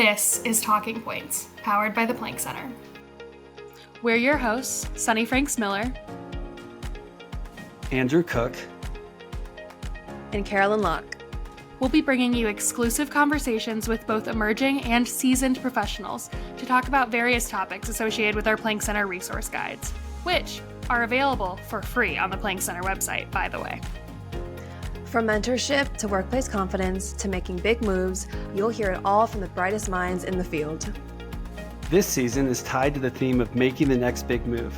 This is Talking Points, powered by the Planck Center. We're your hosts, Sonny Miller, Andrew Cook, and Carolyn Locke. We'll be bringing you exclusive conversations with both emerging and seasoned professionals to talk about various topics associated with our Planck Center resource guides, which are available for free on the Planck Center website, by the way. From mentorship to workplace confidence to making big moves, you'll hear it all from the brightest minds in the field. This season is tied to the theme of making the next big move.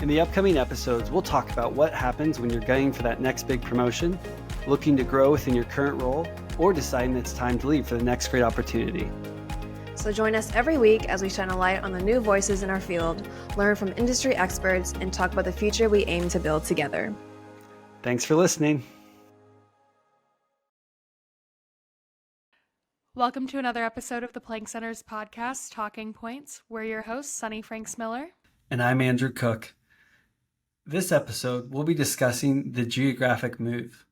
In the upcoming episodes, we'll talk about what happens when you're gunning for that next big promotion, looking to grow within your current role, or deciding it's time to leave for the next great opportunity. So join us every week as we shine a light on the new voices in our field, learn from industry experts, and talk about the future we aim to build together. Thanks for listening. Welcome to another episode of the Planck Center's podcast, Talking Points. We're your hosts, Sonny Miller. And I'm Andrew Cook. This episode, we'll be discussing the geographic move.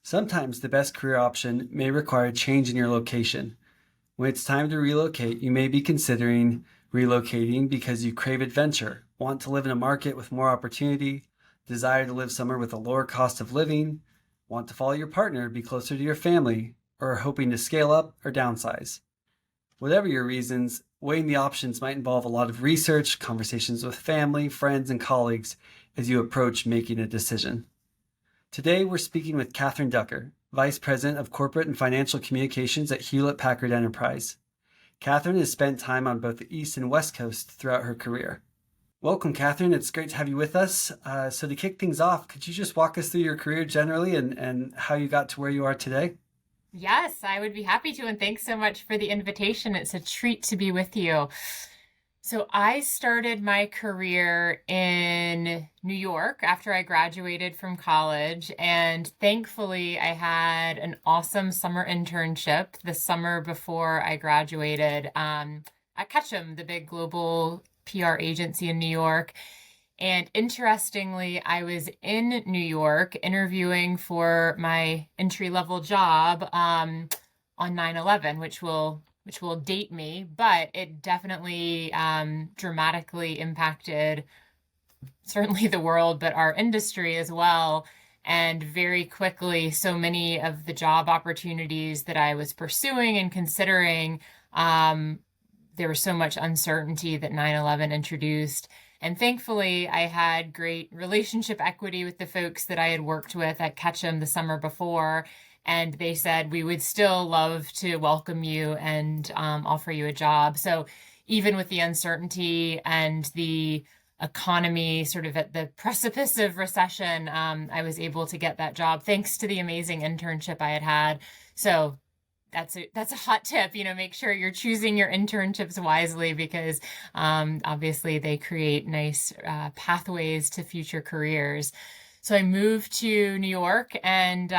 Sometimes the best career option may require a change in your location. When it's time to relocate, you may be considering relocating because you crave adventure, want to live in a market with more opportunity, desire to live somewhere with a lower cost of living, want to follow your partner, be closer to your family, or hoping to scale up or downsize. Whatever your reasons, weighing the options might involve a lot of research, conversations with family, friends, and colleagues as you approach making a decision. Today, we're speaking with Katherine Ducker, Vice President of Corporate and Financial Communications at Hewlett Packard Enterprise. Katherine has spent time on both the East and West Coast throughout her career. Welcome, Katherine. It's great to have you with us. So to kick things off, could you just walk us through your career generally and how you got to where you are today? Yes, I would be happy to, and thanks so much for the invitation. It's a treat to be with you. So I started my career in New York after I graduated from college, and thankfully I had an awesome summer internship the summer before I graduated at Ketchum, the big global PR agency in New York. And interestingly, I was in New York interviewing for my entry-level job on 9/11, which will date me, but it definitely dramatically impacted certainly the world, but our industry as well. And very quickly, so many of the job opportunities that I was pursuing and considering, there was so much uncertainty that 9/11 introduced. And thankfully, I had great relationship equity with the folks that I had worked with at Ketchum the summer before. And they said, we would still love to welcome you and offer you a job. So even with the uncertainty and the economy sort of at the precipice of recession, I was able to get that job thanks to the amazing internship I had had. So that's a hot tip, make sure you're choosing your internships wisely because obviously they create nice pathways to future careers. So I moved to New York and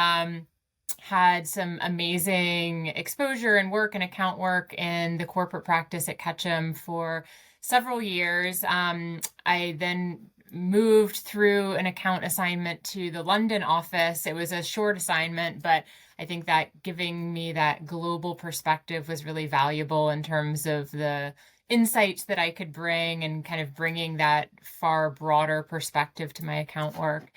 had some amazing exposure and work and account work in the corporate practice at Ketchum for several years. I then moved through an account assignment to the London office. It was a short assignment, but I think that giving me that global perspective was really valuable in terms of the insights that I could bring and kind of bringing that far broader perspective to my account work.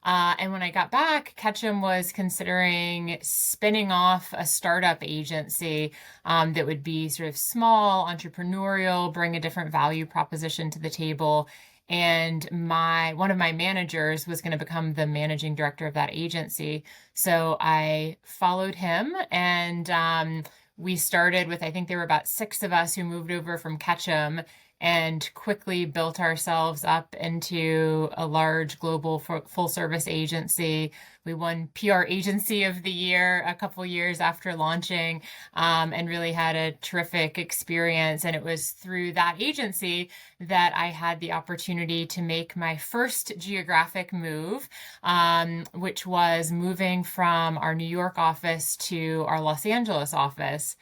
And when I got back, Ketchum was considering spinning off a startup agency that would be sort of small, entrepreneurial, bring a different value proposition to the table. And one of my managers was going to become the managing director of that agency. So I followed him and we started with, I think there were about 6 of us who moved over from Ketchum and quickly built ourselves up into a large global full service agency. We won PR Agency of the Year a couple years after launching and really had a terrific experience. And it was through that agency that I had the opportunity to make my first geographic move, which was moving from our New York office to our Los Angeles office.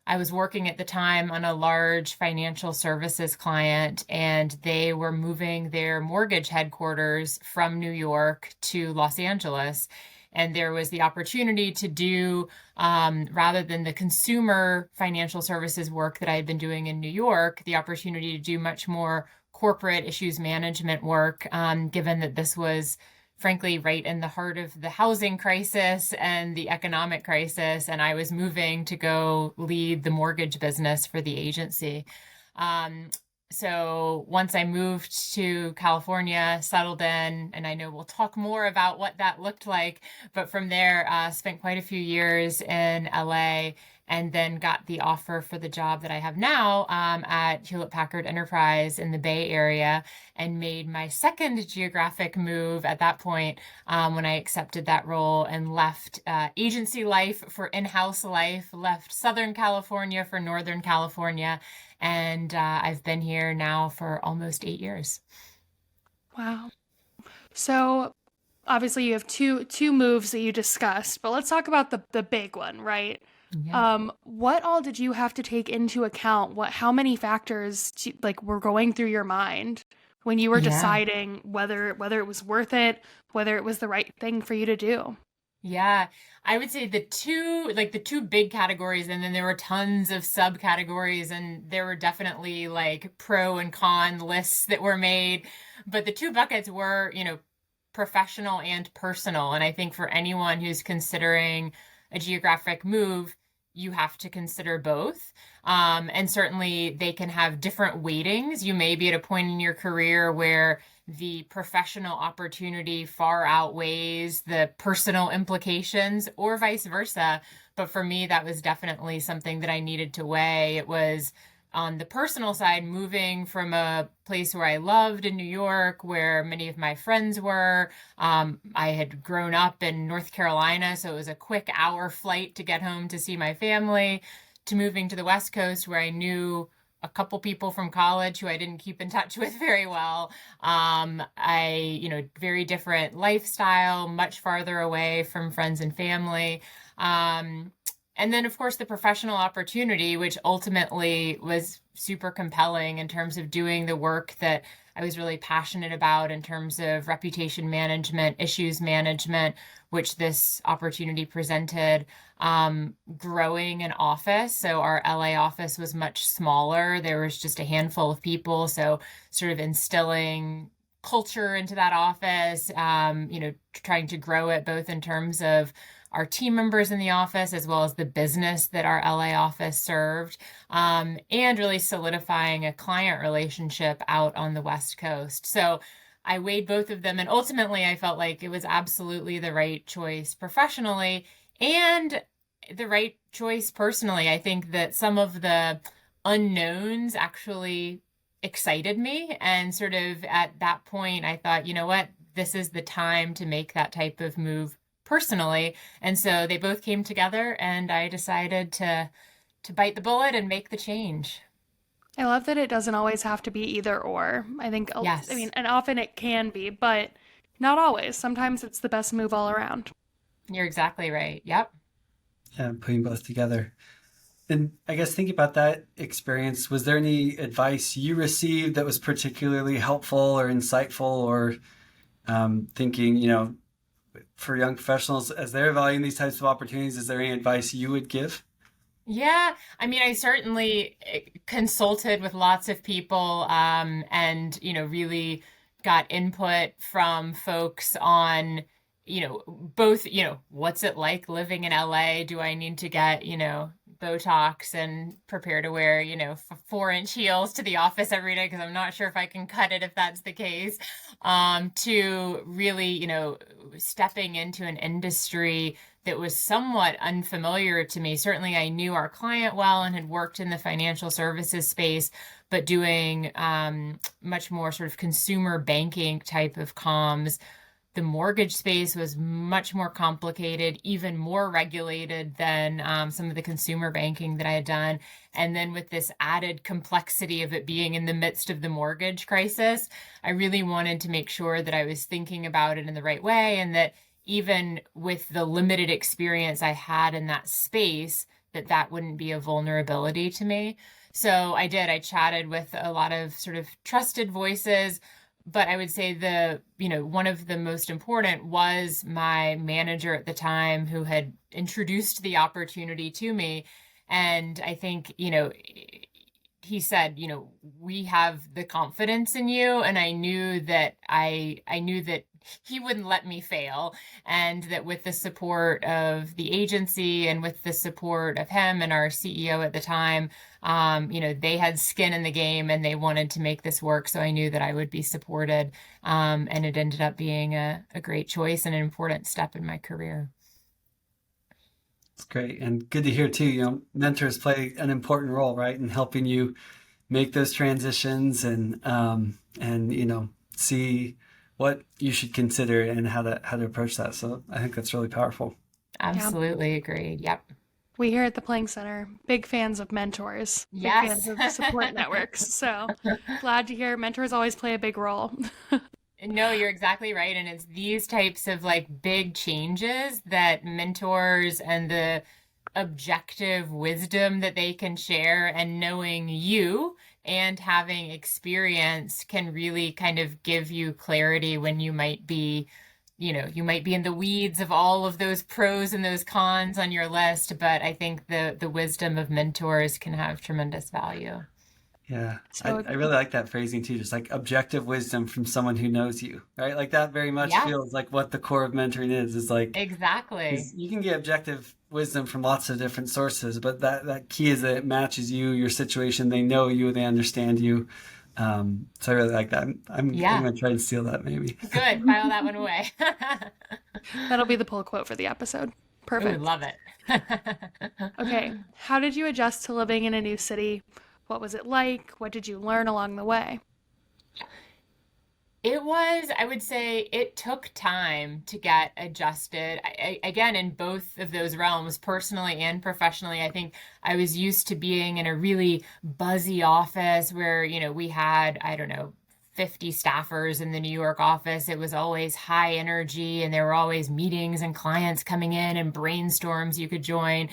I was working at the time on a large financial services client, and they were moving their mortgage headquarters from New York to Los Angeles. And there was the opportunity to do, rather than the consumer financial services work that I had been doing in New York, the opportunity to do much more corporate issues management work, given that this was frankly right in the heart of the housing crisis and the economic crisis. And I was moving to go lead the mortgage business for the agency. So once I moved to California, settled in, and I know we'll talk more about what that looked like, but from there, spent quite a few years in LA, and then got the offer for the job that I have now at Hewlett Packard Enterprise in the Bay Area, and made my second geographic move at that point when I accepted that role and left agency life for in-house life, left Southern California for Northern California, and I've been here now for almost 8 years. Wow. So obviously you have two moves that you discussed, but let's talk about the big one, right? Yeah. What all did you have to take into account? How many factors were going through your mind when you were deciding whether it was worth it, whether it was the right thing for you to do? Yeah, I would say the two big categories, and then there were tons of subcategories, and there were definitely like pro and con lists that were made. But the two buckets were, professional and personal. And I think for anyone who's considering a geographic move, you have to consider both. And certainly they can have different weightings. You may be at a point in your career where the professional opportunity far outweighs the personal implications, or vice versa. But for me, that was definitely something that I needed to weigh. It was on the personal side, moving from a place where I loved in New York, where many of my friends were. I had grown up in North Carolina, so it was a quick hour flight to get home to see my family, to moving to the West Coast, where I knew a couple people from college who I didn't keep in touch with very well. Very different lifestyle, much farther away from friends and family. And then, of course, the professional opportunity, which ultimately was super compelling in terms of doing the work that I was really passionate about in terms of reputation management, issues management, which this opportunity presented. Growing an office. So our LA office was much smaller. There was just a handful of people. So sort of instilling culture into that office, trying to grow it both in terms of our team members in the office, as well as the business that our LA office served, and really solidifying a client relationship out on the West Coast. So I weighed both of them, and ultimately I felt like it was absolutely the right choice professionally and the right choice personally. I think that some of the unknowns actually excited me, and sort of at that point I thought, you know what, this is the time to make that type of move personally. And so they both came together, and I decided to bite the bullet and make the change. I love that it doesn't always have to be either or. I think, Yes. and often it can be, but not always. Sometimes it's the best move all around. You're exactly right. Yep. Yeah, putting both together. And I guess thinking about that experience, was there any advice you received that was particularly helpful or insightful, or thinking, for young professionals as they're evaluating these types of opportunities, is there any advice you would give? Yeah, I mean, I certainly consulted with lots of people, and, really got input from folks on, both, what's it like living in LA? Do I need to get, Botox and prepare to wear, 4-inch heels to the office every day? Because I'm not sure if I can cut it if that's the case. To really, stepping into an industry that was somewhat unfamiliar to me. Certainly I knew our client well and had worked in the financial services space, but doing much more sort of consumer banking type of comms. The mortgage space was much more complicated, even more regulated than some of the consumer banking that I had done. And then with this added complexity of it being in the midst of the mortgage crisis, I really wanted to make sure that I was thinking about it in the right way, and that even with the limited experience I had in that space, that wouldn't be a vulnerability to me. So I did. I chatted with a lot of sort of trusted voices, but I would say one of the most important was my manager at the time, who had introduced the opportunity to me. And I think, he said, we have the confidence in you. And I knew that I knew that he wouldn't let me fail, and that with the support of the agency and with the support of him and our CEO at the time, they had skin in the game and they wanted to make this work. So I knew that I would be supported. And it ended up being a great choice and an important step in my career. It's great. And good to hear too, mentors play an important role, right, in helping you make those transitions and see what you should consider and how to approach that. So I think that's really powerful. Absolutely agreed. Yep. We here at the Planck Center, big fans of mentors, big Yes. fans of support networks. So glad to hear mentors always play a big role. No, you're exactly right. And it's these types of big changes that mentors and the objective wisdom that they can share, and knowing you and having experience can really kind of give you clarity when you might be in the weeds of all of those pros and those cons on your list. But I think the wisdom of mentors can have tremendous value. Yeah, So I really like that phrasing too, just like objective wisdom from someone who knows you, right? Like that very much Yeah. feels like what the core of mentoring is like, Exactly. 'cause you can get objective wisdom from lots of different sources, but that key is that it matches you, your situation, they know you, they understand you. So I really like that. I'm going to try to steal that maybe. Good. File that one away. that'll be the pull quote for the episode. Perfect. Ooh, love it. Okay. How did you adjust to living in a new city? What was it like? What did you learn along the way? I would say it took time to get adjusted. Again, in both of those realms, personally and professionally, I think I was used to being in a really buzzy office where, we had, 50 staffers in the New York office. It was always high energy, and there were always meetings and clients coming in and brainstorms you could join.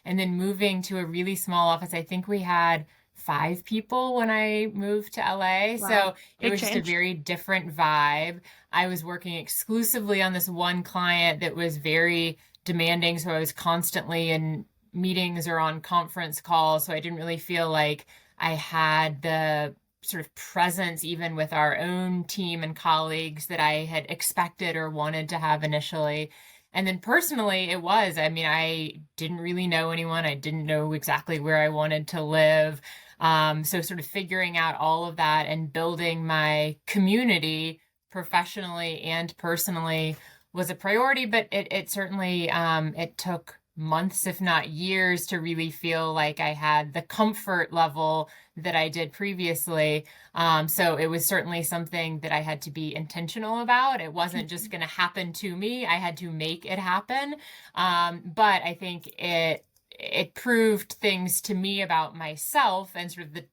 And then moving to a really small office, I think we had 5 people when I moved to LA. Wow. So it Big was just a change. very different vibe. I was working exclusively on this one client that was very demanding. So I was constantly in meetings or on conference calls. So I didn't really feel like I had the sort of presence, even with our own team and colleagues, that I had expected or wanted to have initially. And then personally, I didn't really know anyone. I didn't know exactly where I wanted to live. So sort of figuring out all of that and building my community professionally and personally was a priority, but it certainly, it took months, if not years, to really feel like I had the comfort level that I did previously. So it was certainly something that I had to be intentional about. It wasn't just going to happen to me. I had to make it happen. But I think it proved things to me about myself and sort of the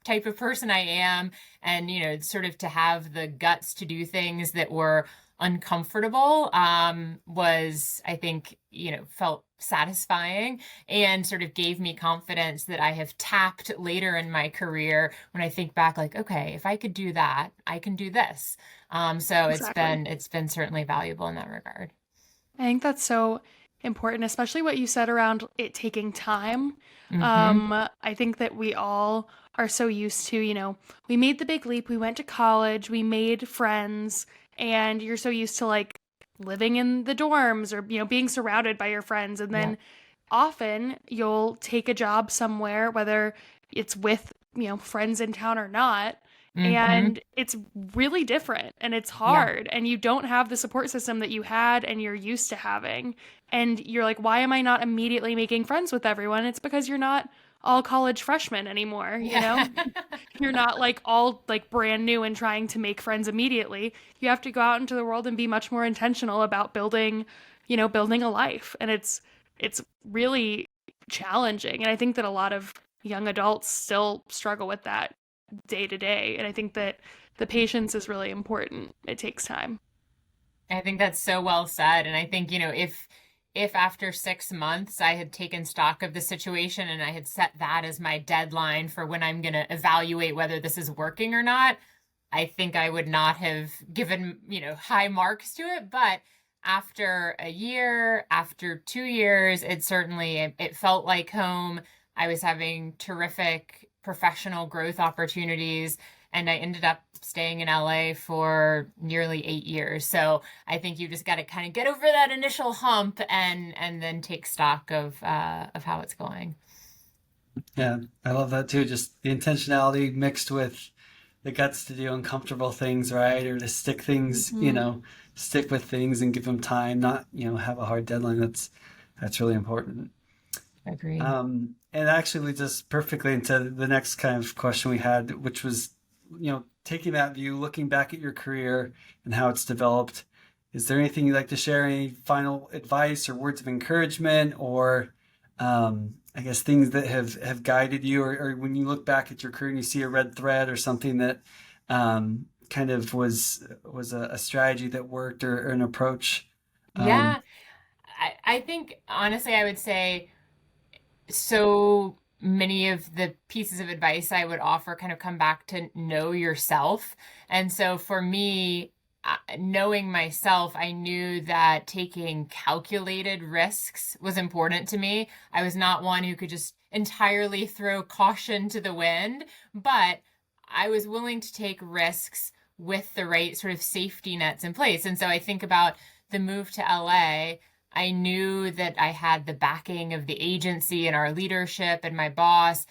type of person I am, and, sort of to have the guts to do things that were uncomfortable, was, I think, felt satisfying and sort of gave me confidence that I have tapped later in my career when I think back, like, okay, if I could do that, I can do this. So Exactly. it's been certainly valuable in that regard. I think that's so important, especially what you said around it taking time. Mhm. I think that we all are so used to, we made the big leap, we went to college, we made friends, and you're so used to like living in the dorms or, being surrounded by your friends. And then Yeah. often you'll take a job somewhere, whether it's with, friends in town or not. Mhm. And it's really different and it's Yeah. hard, and you don't have the support system that you had and you're used to having. And you're like, why am I not immediately making friends with everyone? It's because you're not all college freshmen anymore, Yeah. You're not like all like brand new and trying to make friends immediately. You have to go out into the world and be much more intentional about building a life. And it's really challenging. And I think that a lot of young adults still struggle with that day to day. And I think that the patience is really important. It takes time. I think that's so well said. And I think, if after 6 months I had taken stock of the situation and I had set that as my deadline for when I'm going to evaluate whether this is working or not, I think I would not have given, high marks to it. But after a year, after 2 years, it felt like home. I was having terrific professional growth opportunities, and I ended up staying in LA for nearly 8 years. So I think you just got to kind of get over that initial hump and then take stock of how it's going. Yeah, I love that too. Just the intentionality mixed with the guts to do uncomfortable things, right? Or to stick things, stick with things and give them time, not, have a hard deadline. That's really important. Agreed. And actually leads us perfectly into the next kind of question we had, which was, taking that view, looking back at your career and how it's developed. Is there anything you'd like to share? Any final advice or words of encouragement, or I guess things that have guided you, or when you look back at your career and you see a red thread or something that kind of was a strategy that worked, or an approach? Yeah, I think honestly, I would say so many of the pieces of advice I would offer kind of come back to know yourself. And so for me, knowing myself, I knew that taking calculated risks was important to me. I was not one who could just entirely throw caution to the wind, but I was willing to take risks with the right sort of safety nets in place. And so I think about the move to LA. I knew that I had the backing of the agency and our leadership and my boss.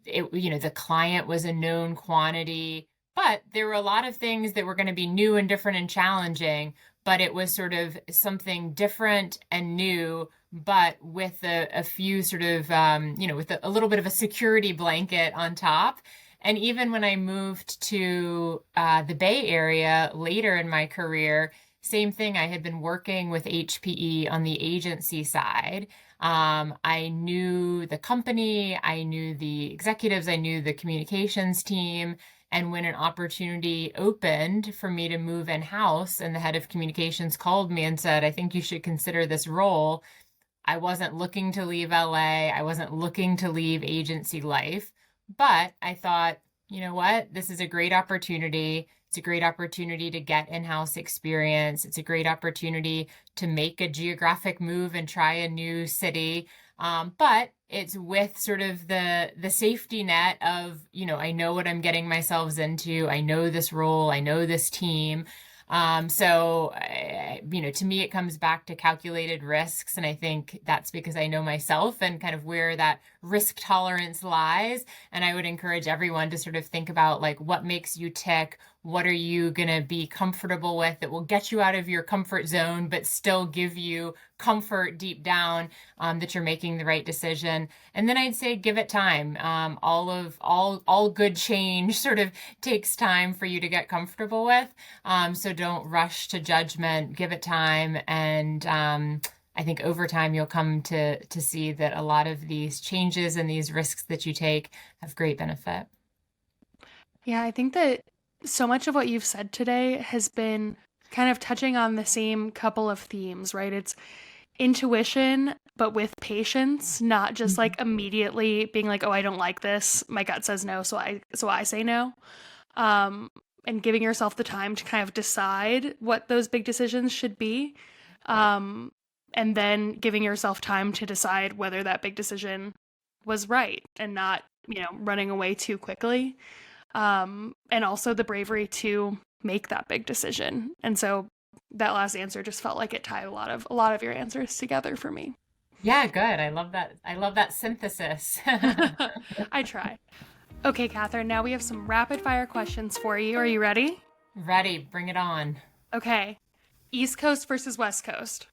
The client was a known quantity, but there were a lot of things that were going to be new and different and challenging, but it was sort of something different and new, but with a few sort of, with a little bit of a security blanket on top. And even when I moved to the Bay Area later in my career, same thing. I had been working with HPE on the agency side. I knew the company, I knew the executives, I knew the communications team. And when an opportunity opened for me to move in-house and the head of communications called me and said, I think you should consider this role, I wasn't looking to leave LA. I wasn't looking to leave agency life. But I thought, you know what? This is a great opportunity. It's a great opportunity to get in-house experience. It's a great opportunity to make a geographic move and try a new city. But it's with sort of the safety net of, I know what I'm getting myself into. I know this role. I know this team. So to me, it comes back to calculated risks. And I think that's because I know myself and kind of where that risk tolerance lies. And I would encourage everyone to sort of think about like, what makes you tick? What are you going to be comfortable with that will get you out of your comfort zone, but still give you comfort deep down, that you're making the right decision. And then I'd say, give it time. All good change sort of takes time for you to get comfortable with. So don't rush to judgment, give it time. And, I think over time, you'll come to see that a lot of these changes and these risks that you take have great benefit. Yeah, I think that so much of what you've said today has been kind of touching on the same couple of themes, right? It's intuition, but with patience, not just like immediately being like, oh, I don't like this. My gut says no, so I say no. And giving yourself the time to kind of decide what those big decisions should be. And then giving yourself time to decide whether that big decision was right and not, running away too quickly. And also the bravery to make that big decision. And so that last answer just felt like it tied a lot of your answers together for me. Yeah, good. I love that. I love that synthesis. I try. Okay, Catherine, now we have some rapid fire questions for you. Are you ready? Ready. Bring it on. Okay. East Coast versus West Coast.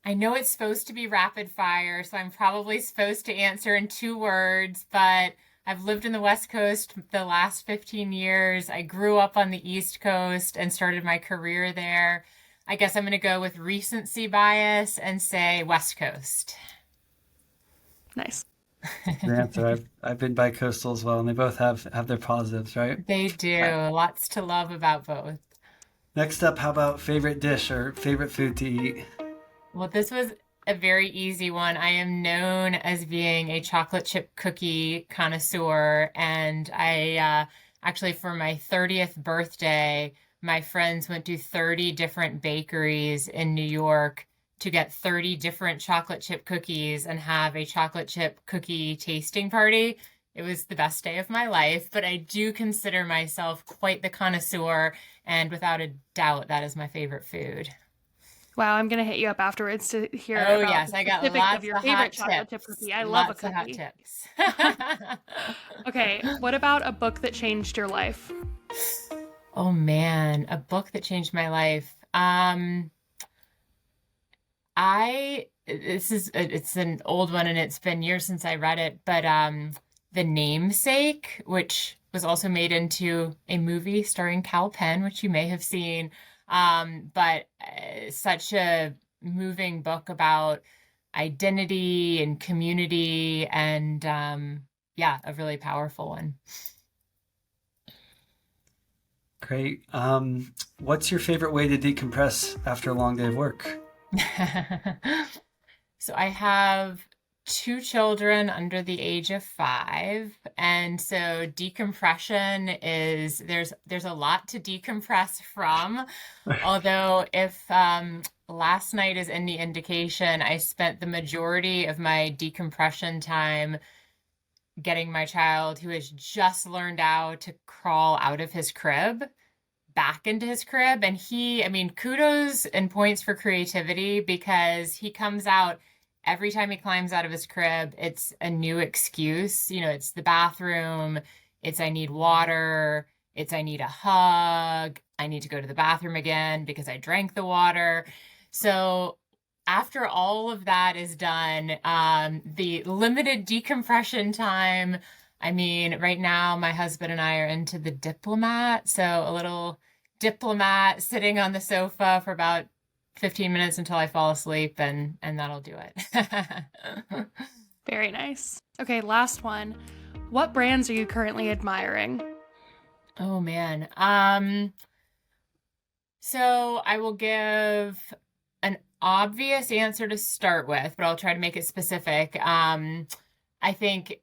I know it's supposed to be rapid fire, so I'm probably supposed to answer in 2 words, but I've lived in the West Coast the last 15 years. I grew up on the East Coast and started my career there. I guess I'm going to go with recency bias and say West Coast. Nice. Good answer. I've been bi-coastal as well, and they both have their positives, right? They do. Lots to love about both. Next up, how about favorite dish or favorite food to eat? Well, this was a very easy one. I am known as being a chocolate chip cookie connoisseur, and I actually for my 30th birthday, my friends went to 30 different bakeries in New York to get 30 different chocolate chip cookies and have a chocolate chip cookie tasting party. It was the best day of my life, but I do consider myself quite the connoisseur, and without a doubt, that is my favorite food. Wow, I'm gonna hit you up afterwards to hear Oh about yes, the I got specifics lots of your of favorite hot chocolate chip tips. cookie. I love a Lots of hot cookie. tips. Okay, what about a book that changed your life? Oh man, a book that changed my life. It's an old one and it's been years since I read it, but The Namesake, which was also made into a movie starring Cal Penn, which you may have seen. But such a moving book about identity and community, and yeah, a really powerful one. Great. What's your favorite way to decompress after a long day of work? So I have two children under the age of 5, and so decompression is there's a lot to decompress from. Although if last night is any indication, I spent the majority of my decompression time getting my child, who has just learned how to crawl out of his crib, back into his crib. And I mean, kudos and points for creativity, because he comes out every time he climbs out of his crib, it's a new excuse. It's the bathroom, it's I need water, it's I need a hug, I need to go to the bathroom again because I drank the water. So after all of that is done, the limited decompression time, I mean, right now my husband and I are into The Diplomat. So a little Diplomat sitting on the sofa for about 15 minutes until I fall asleep, and that'll do it. Very nice. Okay, last one. What brands are you currently admiring? Oh man. So I will give an obvious answer to start with, but I'll try to make it specific. I think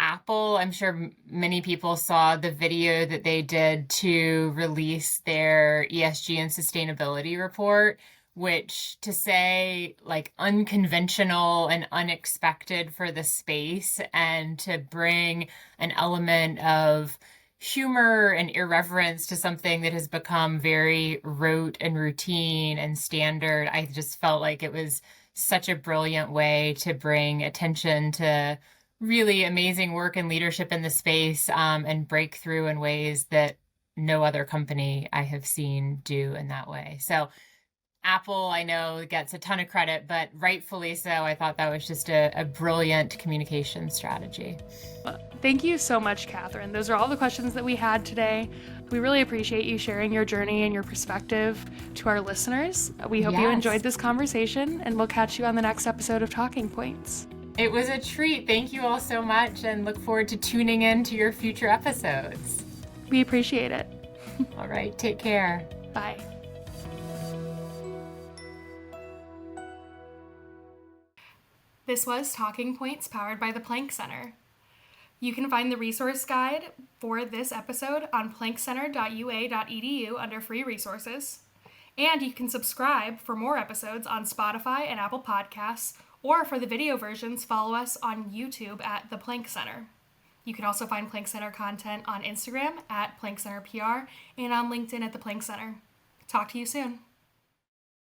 Apple, I'm sure many people saw the video that they did to release their ESG and sustainability report, which, to say like unconventional and unexpected for the space, and to bring an element of humor and irreverence to something that has become very rote and routine and standard. I just felt like it was such a brilliant way to bring attention to really amazing work and leadership in the space, and break through in ways that no other company I have seen do in that way. So Apple, I know, gets a ton of credit, but rightfully so. I thought that was just a brilliant communication strategy. Thank you so much, Katherine. Those are all the questions that we had today. We really appreciate you sharing your journey and your perspective to our listeners. We hope you enjoyed this conversation, and we'll catch you on the next episode of Talking Points. It was a treat. Thank you all so much, and look forward to tuning in to your future episodes. We appreciate it. All right, take care. Bye. This was Talking Points powered by the Planck Center. You can find the resource guide for this episode on planckcenter.ua.edu under free resources. And you can subscribe for more episodes on Spotify and Apple Podcasts, or for the video versions, follow us on YouTube at the Planck Center. You can also find Planck Center content on Instagram at Planck Center PR and on LinkedIn at the Planck Center. Talk to you soon.